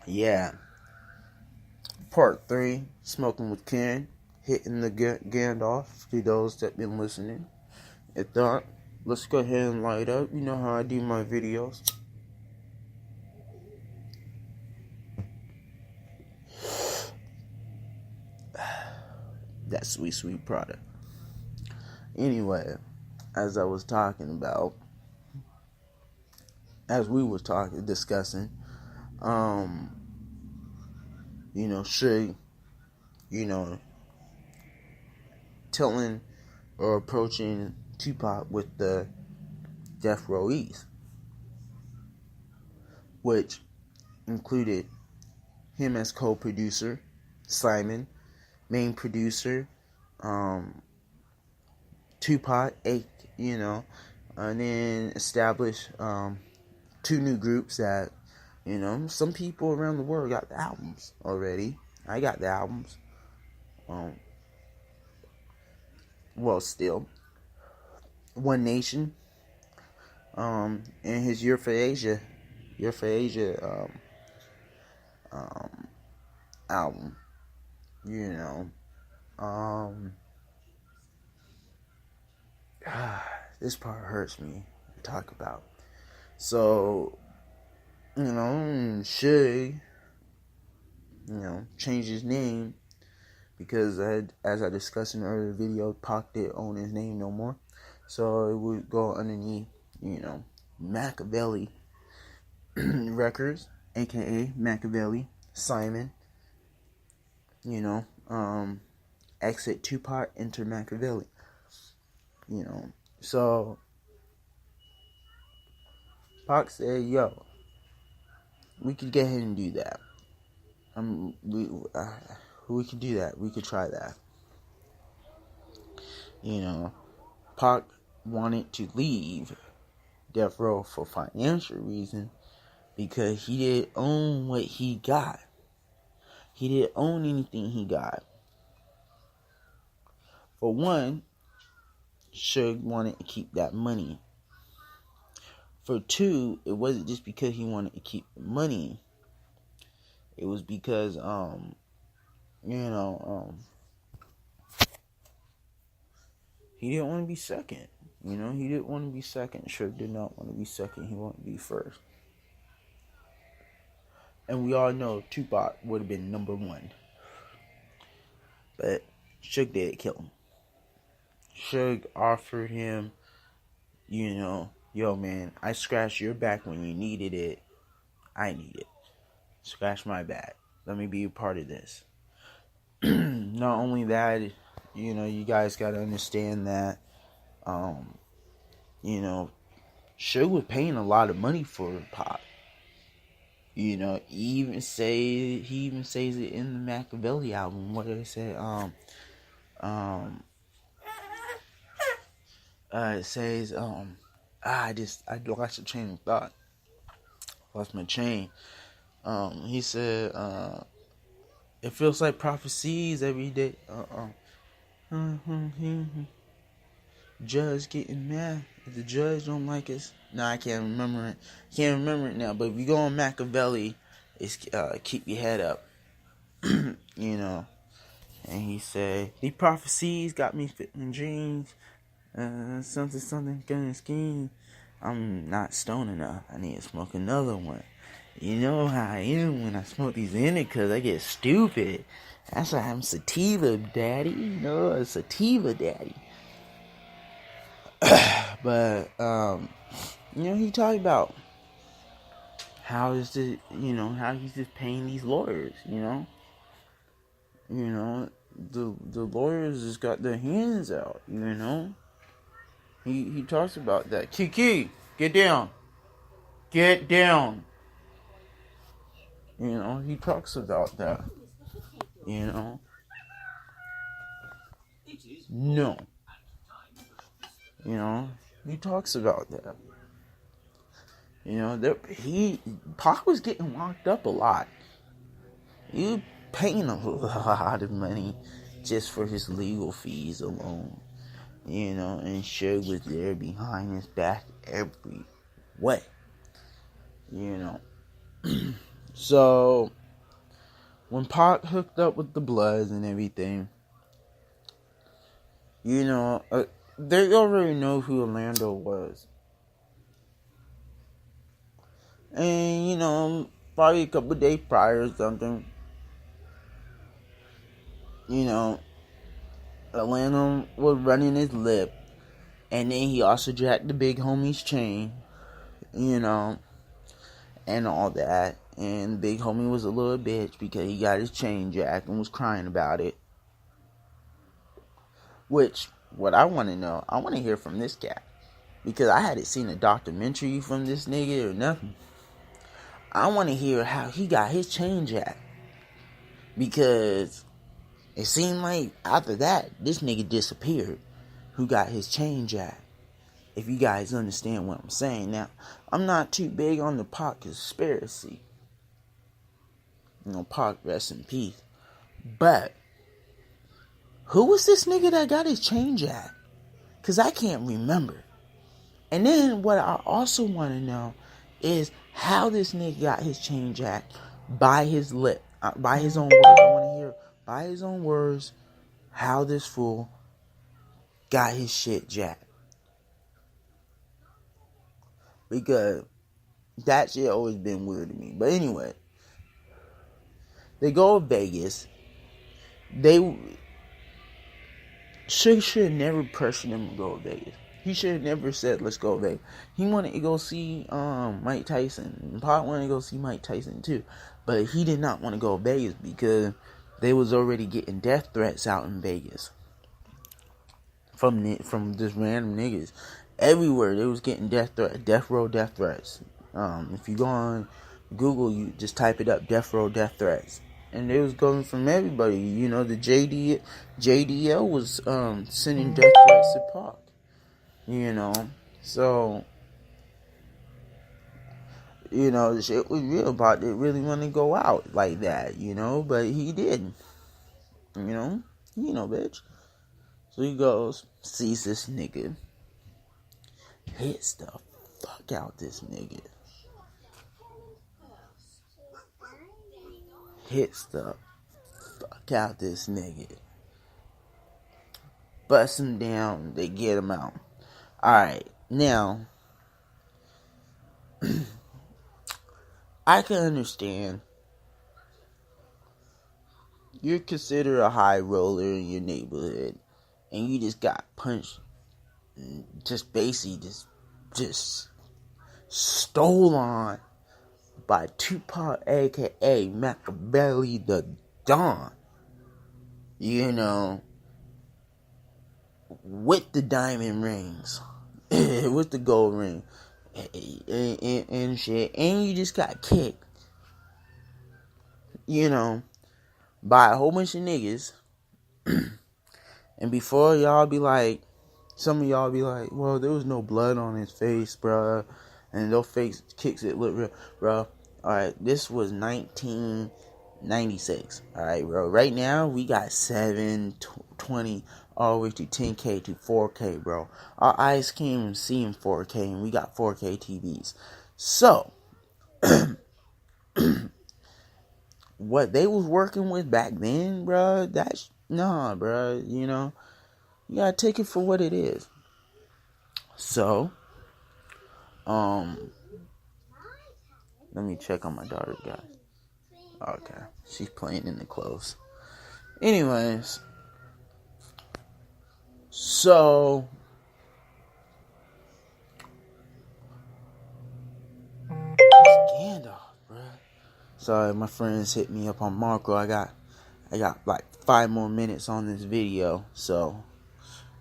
Yeah. Part 3, Smoking with Ken, hitting the Gandalf to those that been listening. If not, let's go ahead and light up. You know how I do my videos. That sweet product. Anyway, as we were discussing, Suge, telling or approaching Tupac with the Death Row East, which included him as co-producer, Simon, main producer, Tupac, and then establish 2 new groups that, some people around the world got the albums already. I got the albums. Still, One Nation, and his Year for Asia album. This part hurts me to talk about. So, Suge, changed his name because as I discussed in the earlier video, Pac didn't own his name no more. So it would go underneath, Machiavelli Records, aka Machiavelli, Simon, exit Tupac, enter Machiavelli. So Pac said, "Yo, we could go ahead and do that. We could do that. We could try that." Pac wanted to leave Death Row for financial reasons because he didn't own what he got. He didn't own anything he got. For one, Suge wanted to keep that money. For 2, it wasn't just because he wanted to keep the money. It was because, he didn't want to be second. He didn't want to be second. Suge did not want to be second. He wanted to be first. And we all know Tupac would have been number 1. But Suge did kill him. Suge offered him, yo man, I scratched your back when you needed it. I need it. Scratch my back. Let me be a part of this. Not only that, you guys gotta understand that, Suge was paying a lot of money for Pac. He even says it in the Machiavelli album. What did it say? It says, I lost the train of thought. Lost my chain. He said, it feels like prophecies every day. Judge getting mad if the judge don't like us. No, I can't remember it. Can't remember it now. But if you go on Machiavelli, it's keep your head up. And he said, these prophecies got me fitting dreams. Something gonna scheme. I'm not stoned enough. I need to smoke another one. You know how I am when I smoke these indicas. I get stupid. That's why I'm sativa daddy. A sativa daddy. But he talked about how is this, how he's just paying these lawyers. The lawyers just got their hands out. He talks about that. Kiki, get down. Get down. He talks about that. No. He talks about that. Pac was getting locked up a lot. He was paying a lot of money just for his legal fees alone. And Suge was there behind his back every way. So, when Pac hooked up with the Bloods and everything, you know, they already know who Orlando was. And, you know, probably a couple of days prior or something, you know, Orlando was running his lip. And then he also jacked the big homie's chain, you know, and all that. And the big homie was a little bitch because he got his chain jacked and was crying about it. Which, what I want to know, I want to hear from this guy. Because I hadn't seen a documentary from this nigga or nothing. I want to hear how he got his chain jacked. Because it seemed like after that, this nigga disappeared. Who got his chain jacked. If you guys understand what I'm saying. Now, I'm not too big on the Pac conspiracy. You know, Pac, rest in peace. But, who was this nigga that got his chain jacked? Because I can't remember. And then, what I also want to know is how this nigga got his chain jacked by his lip. By his own words. I want to hear, by his own words, how this fool got his shit jacked. Because that shit always been weird to me. But anyway, they go to Vegas. Suge should have never pressured him to go to Vegas. He should have never said, let's go to Vegas. He wanted to go see Mike Tyson. And Pac wanted to go see Mike Tyson too. But he did not want to go to Vegas because they was already getting death threats out in Vegas. From just random niggas. Everywhere they was getting death row death threats. If you go on Google, you just type it up, death row death threats, and they was going from everybody. You know, the JDL was sending death threats to Pac. You know, so you know the shit was real. Pac didn't really want to go out like that, you know, but he did. You know, bitch. So he goes, sees this nigga. Hits the fuck out this nigga. Hits the fuck out this nigga. Bust him down. They get him out. Alright. Now, I can understand. You're considered a high roller in your neighborhood. And you just got punched. Just basically just stole on by Tupac, aka Machiavelli the Don. You know, with the diamond rings, with the gold ring, and shit, and you just got kicked. You know, by a whole bunch of niggas. And before y'all be like, some of y'all be like, well, there was no blood on his face, bruh. And those face kicks it look real, bruh. Alright, this was 1996. Alright, bro. Right now, we got 720 all the way to 10K to 4K, bro. Our eyes can't even see in 4K, and we got 4K TVs. So, what they was working with back then, bruh, that's, nah, bruh, you know. You gotta take it for what it is. So, let me check on my daughter, guys. Okay, she's playing in the clothes. Anyways, so Gandalf, bro. Sorry, my friends hit me up on Marco. I got like 5 more minutes on this video, so.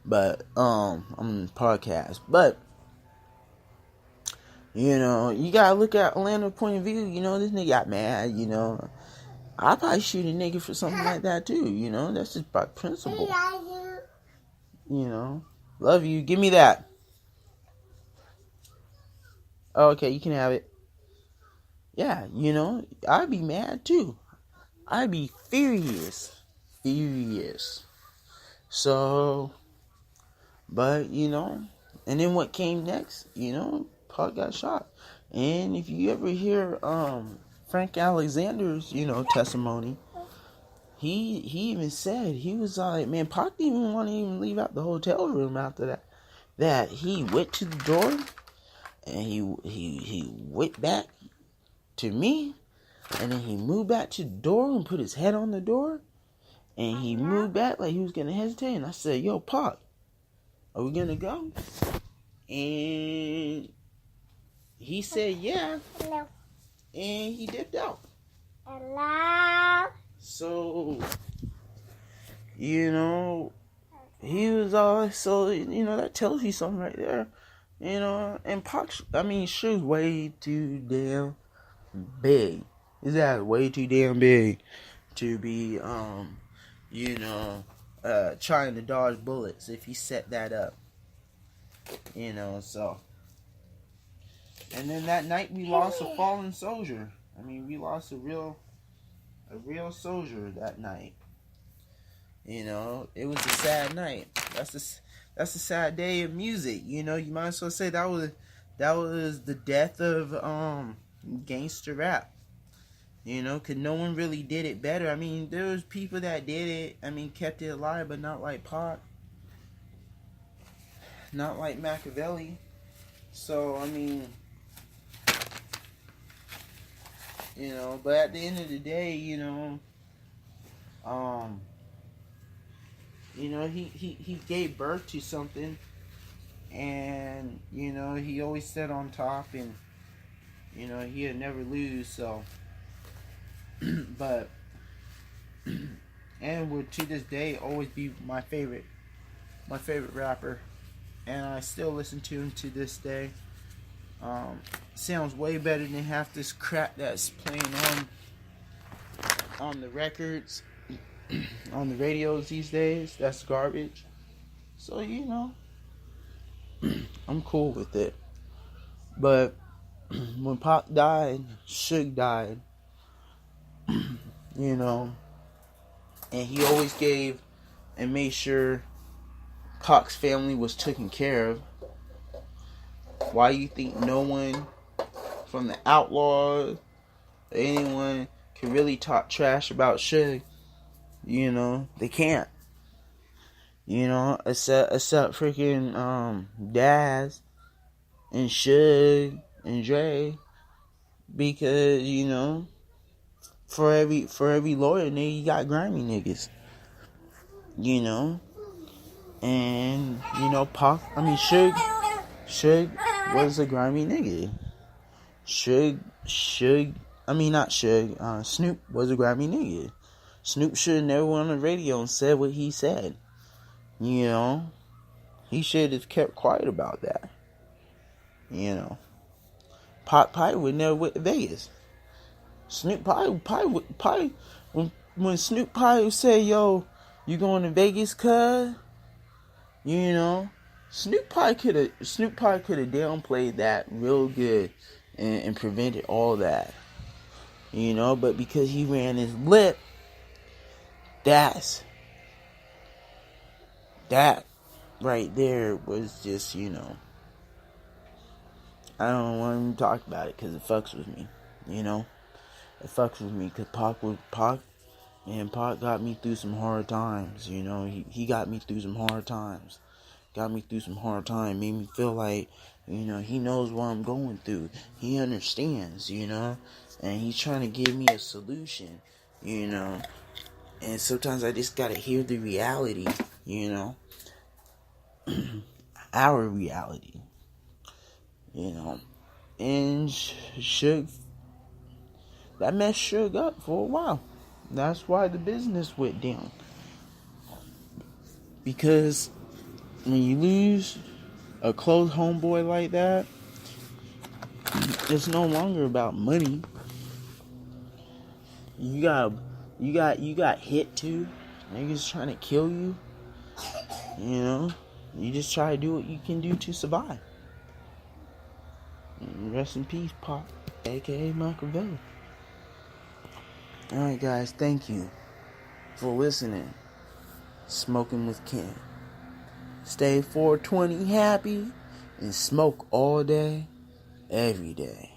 But, I'm on the podcast. But, you know, you gotta look at Orlando's point of view. You know, this nigga got mad, you know. I'll probably shoot a nigga for something like that, too, you know. That's just by principle. You know. Love you. Give me that. Okay, you can have it. Yeah, you know, I'd be mad, too. I'd be furious. So... But, you know, and then what came next, you know, Pac got shot. And if you ever hear Frank Alexander's, you know, testimony, he even said, he was like, man, Pac didn't even want to even leave out the hotel room after that. That he went to the door and he went back to me, and then he moved back to the door and put his head on the door, and he moved back like he was gonna hesitate. And I said, yo, Pac, are we gonna go? And he said, yeah. Hello. And he dipped out. Hello. So, you know, he was all, so, you know, that tells you something right there. You know, and Pac, I mean, Suge's way too damn big. His ass way too damn big to be, you know, trying to dodge bullets if he set that up. You know, so. And then that night we lost a fallen soldier. I mean, we lost a real soldier that night. You know, it was a sad night. That's a sad day of music. You know, you might as well say that was the death of gangster rap. You know, cause no one really did it better. I mean, there was people that did it. I mean, kept it alive, but not like Pac, not like Machiavelli. So I mean, you know, but at the end of the day, you know, he gave birth to something, and you know, he always sat on top, and you know, he'd never lose. So, but and would to this day always be my favorite rapper, and I still listen to him to this day. Sounds way better than half this crap that's playing on the records, on the radios these days. That's garbage. So, you know, I'm cool with it. But when Pac died, Suge died, you know, and he always gave and made sure Pac's family was taken care of. Why you think no one from the Outlaws or anyone can really talk trash about Suge? You know, they can't. You know, except freaking Daz and Suge and Dre, because you know, for every lawyer nigga, you got grimy niggas. You know, and you know, Pac. I mean, Suge was a grimy nigga. Snoop was a grimy nigga. Snoop should have never went on the radio and said what he said. You know, he should have kept quiet about that. You know, Pac probably would never went to Vegas. Snoop probably when Snoop probably would say, "Yo, you going to Vegas, cuz?" You know, Snoop probably could have downplayed that real good and prevented all that. You know, but because he ran his lip, that right there was just, you know, I don't want to talk about it because it fucks with me. You know, it fucks with me because Pac got me through some hard times. You know, he got me through some hard times. Made me feel like, you know, he knows what I'm going through. He understands, you know, and he's trying to give me a solution, you know. And sometimes I just gotta hear the reality, you know, our reality, you know. And Suge, that messed Suge up for a while. That's why the business went down. Because when you lose a close homeboy like that, it's no longer about money. You got hit too. Niggas trying to kill you. You know, you just try to do what you can do to survive. And rest in peace, Pac, aka Machiavelli. Alright, guys, thank you for listening. Smoking with Ken. Stay 420 happy and smoke all day, every day.